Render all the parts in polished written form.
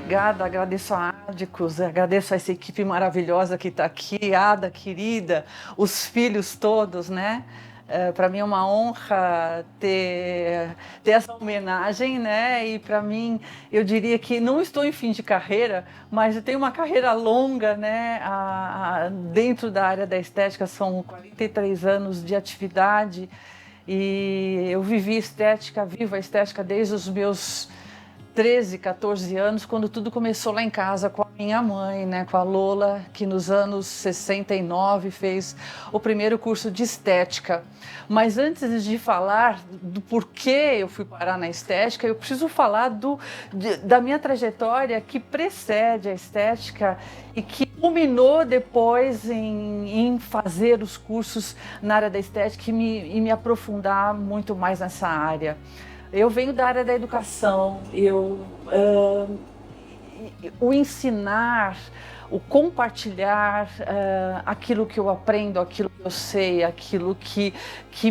obrigada, agradeço a Ádicos, agradeço a essa equipe maravilhosa que está aqui, Ada querida, os filhos todos, né? Para mim é uma honra ter essa homenagem, né? E para mim, eu diria que não estou em fim de carreira, mas eu tenho uma carreira longa, né? Dentro da área da estética, são 43 anos de atividade e eu vivi estética, vivo a estética desde os meus 13, 14 anos, quando tudo começou lá em casa com a minha mãe, né, com a Lola, que nos anos 69 fez o primeiro curso de estética. Mas antes de falar do porquê eu fui parar na estética, eu preciso falar da minha trajetória que precede a estética e que culminou depois em fazer os cursos na área da estética e me aprofundar muito mais nessa área. Eu venho da área da educação, o ensinar, o compartilhar aquilo que eu aprendo, aquilo que eu sei, aquilo que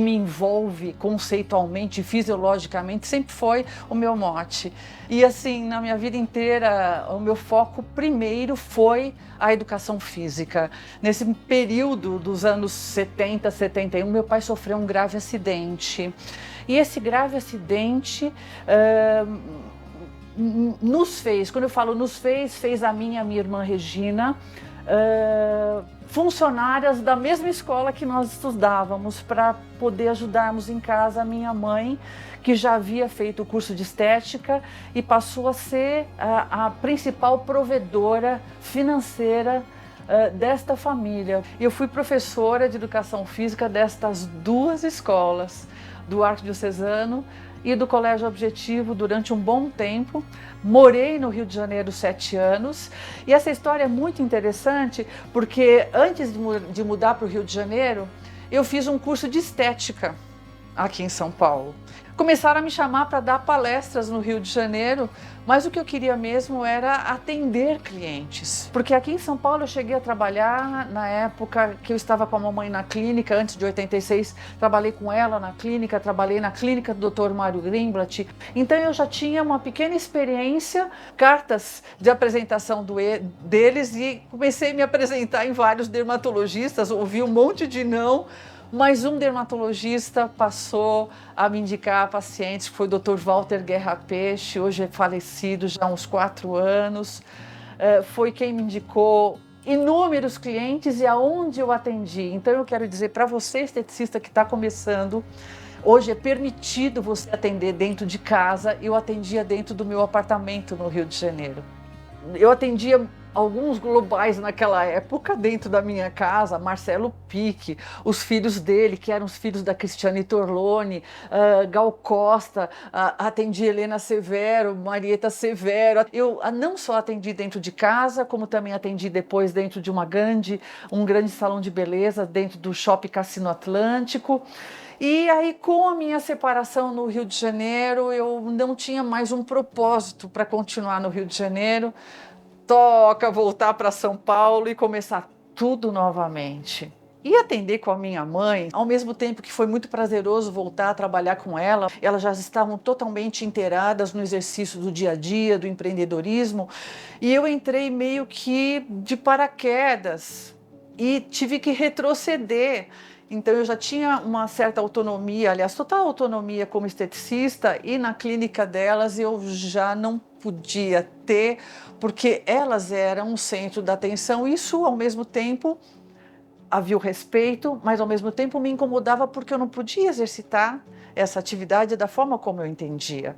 me envolve conceitualmente, fisiologicamente, sempre foi o meu mote. E assim, na minha vida inteira, o meu foco primeiro foi a educação física. Nesse período dos anos 70, 71, meu pai sofreu um grave acidente. E esse grave acidente nos fez, quando eu falo nos fez a minha irmã Regina, funcionárias da mesma escola que nós estudávamos, para poder ajudarmos em casa a minha mãe, que já havia feito o curso de estética e passou a ser a principal provedora financeira desta família. Eu fui professora de educação física destas duas escolas, do Arquidiocesano e do Colégio Objetivo durante um bom tempo. Morei no Rio de Janeiro 7 anos e essa história é muito interessante porque antes de mudar para o Rio de Janeiro, eu fiz um curso de estética aqui em São Paulo. Começaram a me chamar para dar palestras no Rio de Janeiro, mas o que eu queria mesmo era atender clientes. Porque aqui em São Paulo eu cheguei a trabalhar na época que eu estava com a mamãe na clínica, antes de 86, trabalhei com ela na clínica, trabalhei na clínica do Dr. Mário Grimblat. Então eu já tinha uma pequena experiência, cartas de apresentação deles e comecei a me apresentar em vários dermatologistas, ouvi um monte de não. Mas um dermatologista passou a me indicar pacientes, que foi o Dr. Walter Guerra Peixe, hoje é falecido já há uns 4 anos. Foi quem me indicou inúmeros clientes e aonde eu atendi. Então eu quero dizer para você, esteticista que está começando, hoje é permitido você atender dentro de casa. Eu atendia dentro do meu apartamento no Rio de Janeiro. Eu atendia alguns globais naquela época dentro da minha casa, Marcelo Pique, os filhos dele, que eram os filhos da Cristiane Torlone, Gal Costa, atendi Helena Severo, Marieta Severo. Eu não só atendi dentro de casa, como também atendi depois dentro de um grande salão de beleza, dentro do Shopping Cassino Atlântico. E aí, com a minha separação no Rio de Janeiro, eu não tinha mais um propósito para continuar no Rio de Janeiro. Toca voltar para São Paulo e começar tudo novamente. E atender com a minha mãe, ao mesmo tempo que foi muito prazeroso voltar a trabalhar com ela, elas já estavam totalmente inteiradas no exercício do dia a dia, do empreendedorismo, e eu entrei meio que de paraquedas e tive que retroceder. Então eu já tinha uma certa autonomia, aliás, total autonomia como esteticista, e na clínica delas eu já não podia ter, porque elas eram o centro da atenção. Isso, ao mesmo tempo, havia o respeito, mas ao mesmo tempo me incomodava porque eu não podia exercitar essa atividade da forma como eu entendia.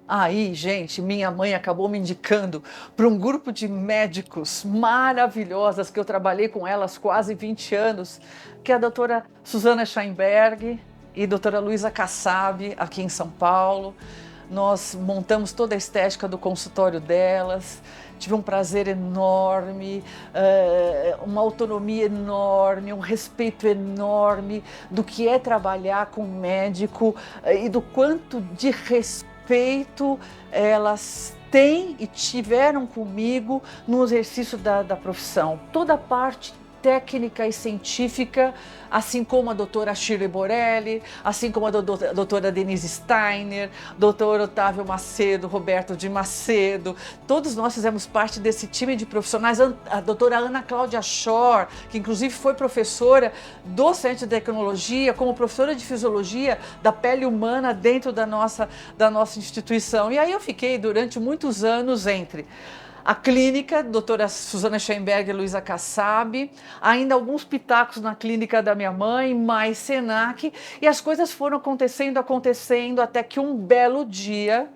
Aí, gente, minha mãe acabou me indicando para um grupo de médicos maravilhosas que eu trabalhei com elas quase 20 anos, que é a doutora Suzana Scheinberg e a doutora Luísa Kassab, aqui em São Paulo. Nós montamos toda a estética do consultório delas, tive um prazer enorme, uma autonomia enorme, um respeito enorme do que é trabalhar com médico e do quanto de respeito elas têm e tiveram comigo no exercício da profissão. Toda a parte técnica e científica, assim como a doutora Shirley Borelli, assim como a doutora Denise Steiner, doutor Otávio Macedo, Roberto de Macedo. Todos nós fizemos parte desse time de profissionais. A doutora Ana Cláudia Schor, que inclusive foi professora do Centro de Tecnologia, como professora de Fisiologia da pele humana dentro da nossa instituição. E aí eu fiquei durante muitos anos entre a clínica, doutora Suzana Schemberg e Luísa Kassab, ainda alguns pitacos na clínica da minha mãe, mais Senac, e as coisas foram acontecendo, até que um belo dia,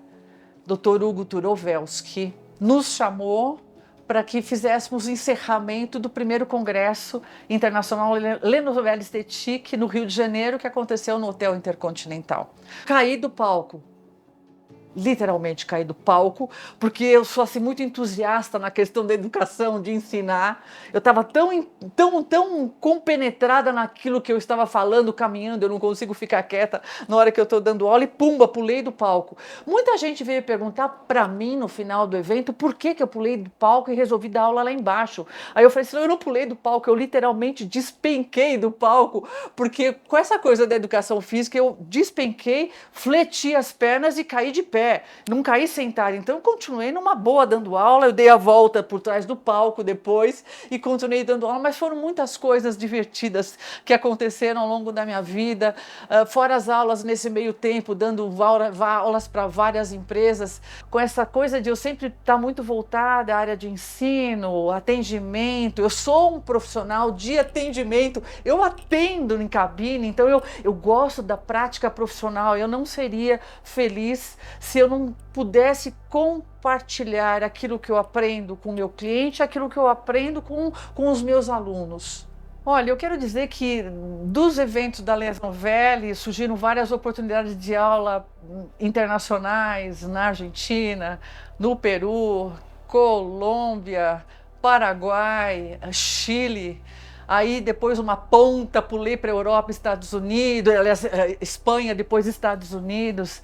doutor Hugo Turovelski nos chamou para que fizéssemos o encerramento do primeiro Congresso Internacional Lenovel Esthétique no Rio de Janeiro, que aconteceu no Hotel Intercontinental. Caí do palco. Literalmente caí do palco, porque eu sou assim, muito entusiasta na questão da educação, de ensinar. Eu estava tão compenetrada naquilo que eu estava falando, caminhando, eu não consigo ficar quieta na hora que eu estou dando aula e pumba, pulei do palco. Muita gente veio perguntar para mim no final do evento por que eu pulei do palco e resolvi dar aula lá embaixo. Aí eu falei assim, eu não pulei do palco, eu literalmente despenquei do palco, porque com essa coisa da educação física eu despenquei, fleti as pernas e caí de pé. Não caí sentada, então eu continuei numa boa dando aula, eu dei a volta por trás do palco depois e continuei dando aula, mas foram muitas coisas divertidas que aconteceram ao longo da minha vida, fora as aulas nesse meio tempo, dando aulas para várias empresas, com essa coisa de eu sempre estar muito voltada à área de ensino, atendimento. Eu sou um profissional de atendimento, eu atendo em cabine, então eu gosto da prática profissional, eu não seria feliz se eu não pudesse compartilhar aquilo que eu aprendo com o meu cliente, aquilo que eu aprendo com os meus alunos. Olha, eu quero dizer que dos eventos da Les Nouvelles surgiram várias oportunidades de aula internacionais na Argentina, no Peru, Colômbia, Paraguai, Chile. Aí depois uma ponta, pulei para a Europa, Estados Unidos, aliás, Espanha, depois Estados Unidos.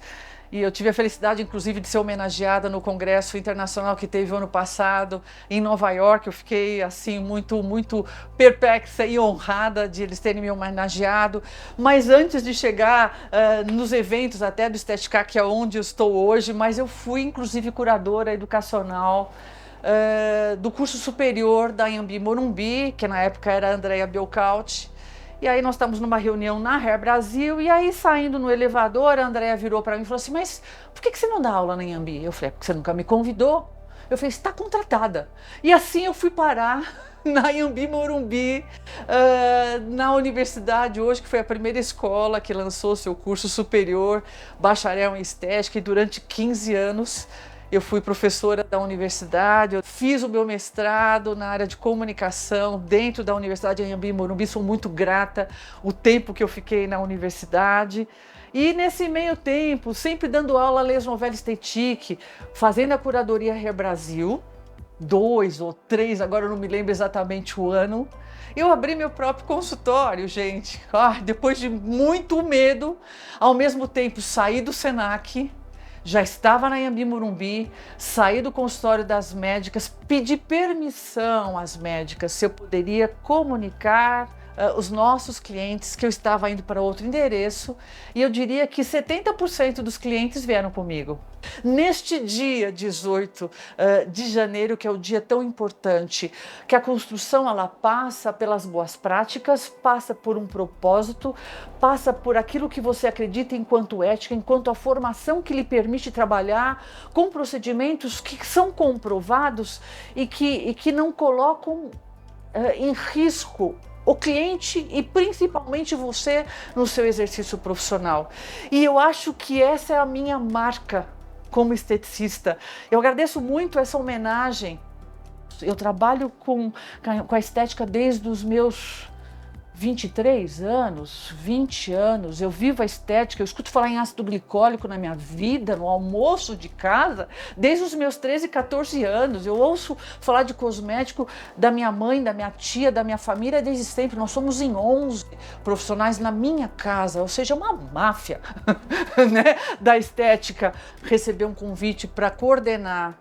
E eu tive a felicidade, inclusive, de ser homenageada no Congresso Internacional que teve ano passado em Nova York. Eu fiquei, assim, muito perplexa e honrada de eles terem me homenageado. Mas antes de chegar nos eventos até do Estética, que é onde eu estou hoje, mas eu fui, inclusive, curadora educacional do curso superior da Anhembi Morumbi, que na época era a Andrea Belcauti. E aí nós estávamos numa reunião na Hair Brasil, e aí saindo no elevador, a Andrea virou para mim e falou assim, mas por que você não dá aula na Anhembi? Eu falei, porque você nunca me convidou. Eu falei, você está contratada. E assim eu fui parar na Anhembi Morumbi, na universidade hoje, que foi a primeira escola que lançou seu curso superior, bacharel em estética, e durante 15 anos eu fui professora da universidade, eu fiz o meu mestrado na área de comunicação dentro da Universidade Anhembi Morumbi, sou muito grata o tempo que eu fiquei na universidade. E nesse meio tempo, sempre dando aula a Les Nouvelles Esthétique, fazendo a curadoria Hair Brasil, 2 ou 3, agora eu não me lembro exatamente o ano. Eu abri meu próprio consultório, gente, depois de muito medo, ao mesmo tempo saí do Senac, já estava na Anhembi Morumbi, saí do consultório das médicas, pedi permissão às médicas se eu poderia comunicar os nossos clientes que eu estava indo para outro endereço, e eu diria que 70% dos clientes vieram comigo. Neste dia 18 de janeiro, que é o dia tão importante, que a construção ela passa pelas boas práticas, passa por um propósito, passa por aquilo que você acredita enquanto ética, enquanto a formação que lhe permite trabalhar com procedimentos que são comprovados e que não colocam em risco o cliente e principalmente você no seu exercício profissional. E eu acho que essa é a minha marca como esteticista. Eu agradeço muito essa homenagem. Eu trabalho com a estética desde os meus 23 anos, 20 anos, eu vivo a estética, eu escuto falar em ácido glicólico na minha vida, no almoço de casa, desde os meus 13, 14 anos. Eu ouço falar de cosmético da minha mãe, da minha tia, da minha família desde sempre. Nós somos em 11 profissionais na minha casa, ou seja, uma máfia né, da estética. Receber um convite para coordenar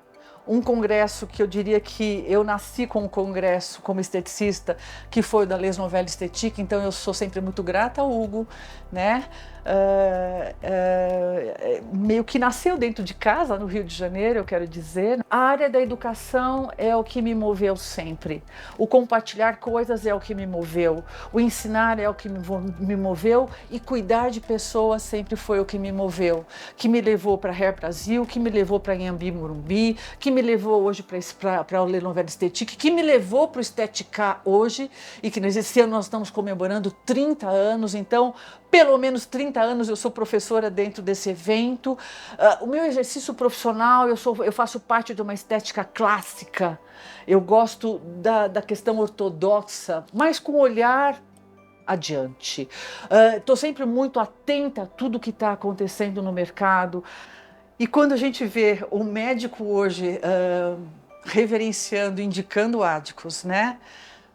um congresso que eu diria que eu nasci com um congresso como esteticista, que foi o da Les Nouvelles Esthétique, então eu sou sempre muito grata ao Hugo, né? Meio que nasceu dentro de casa, no Rio de Janeiro, eu quero dizer. A área da educação é o que me moveu sempre. O compartilhar coisas é o que me moveu. O ensinar é o que me moveu, e cuidar de pessoas sempre foi o que me moveu. Que me levou para a Hair Brasil, que me levou para Inhambi Morumbi, que me levou hoje para o Les Nouvelles Esthétique, que me levou para o Estética hoje, e que esse ano nós estamos comemorando 30 anos, então pelo menos 30 anos eu sou professora dentro desse evento. O meu exercício profissional, eu faço parte de uma estética clássica. Eu gosto da questão ortodoxa, mas com olhar adiante. Estou sempre muito atenta a tudo que está acontecendo no mercado. E quando a gente vê o médico hoje reverenciando, indicando Ádicos, né?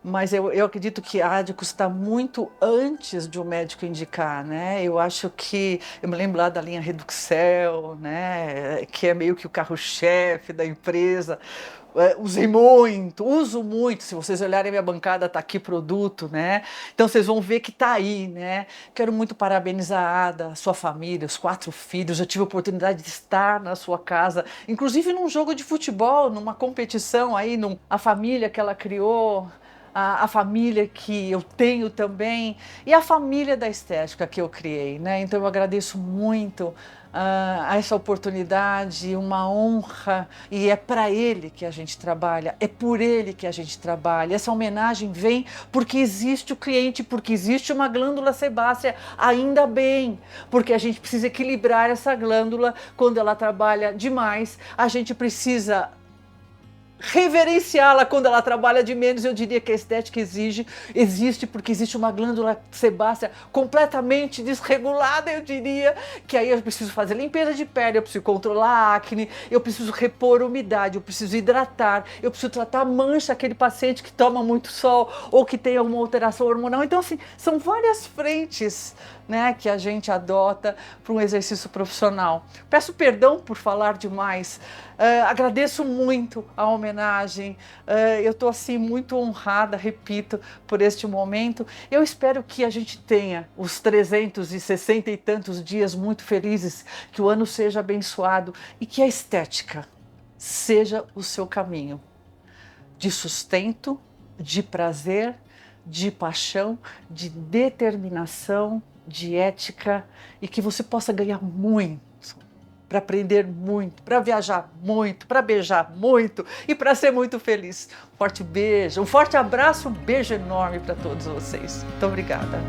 Mas eu acredito que a Ádicos está muito antes de um médico indicar, né? Eu acho que, eu me lembro lá da linha Reduxel, né? Que é meio que o carro-chefe da empresa. Uso muito, se vocês olharem minha bancada, tá aqui produto, né? Então vocês vão ver que tá aí, né? Quero muito parabenizar a Ada, sua família, os 4 filhos. Eu tive a oportunidade de estar na sua casa, inclusive num jogo de futebol, numa competição aí, a família que ela criou, a família que eu tenho também, e a família da estética que eu criei, né? Então eu agradeço muito a essa oportunidade, uma honra, e é para ele que a gente trabalha, é por ele que a gente trabalha. Essa homenagem vem porque existe o cliente, porque existe uma glândula sebácea, ainda bem, porque a gente precisa equilibrar essa glândula. Quando ela trabalha demais, a gente precisa reverenciá-la. Quando ela trabalha de menos, eu diria que a estética existe porque existe uma glândula sebácea completamente desregulada. Eu diria que aí eu preciso fazer limpeza de pele, eu preciso controlar a acne, eu preciso repor umidade, eu preciso hidratar, eu preciso tratar a mancha, aquele paciente que toma muito sol ou que tem alguma alteração hormonal. Então, assim, são várias frentes, né, que a gente adota para um exercício profissional. Peço perdão por falar demais. Agradeço muito a homenagem. Eu estou assim muito honrada, repito, por este momento. Eu espero que a gente tenha os 360 e tantos dias muito felizes, que o ano seja abençoado e que a estética seja o seu caminho de sustento, de prazer, de paixão, de determinação, de ética, e que você possa ganhar muito, para aprender muito, para viajar muito, para beijar muito e para ser muito feliz. Forte beijo, um forte abraço, um beijo enorme para todos vocês. Muito obrigada.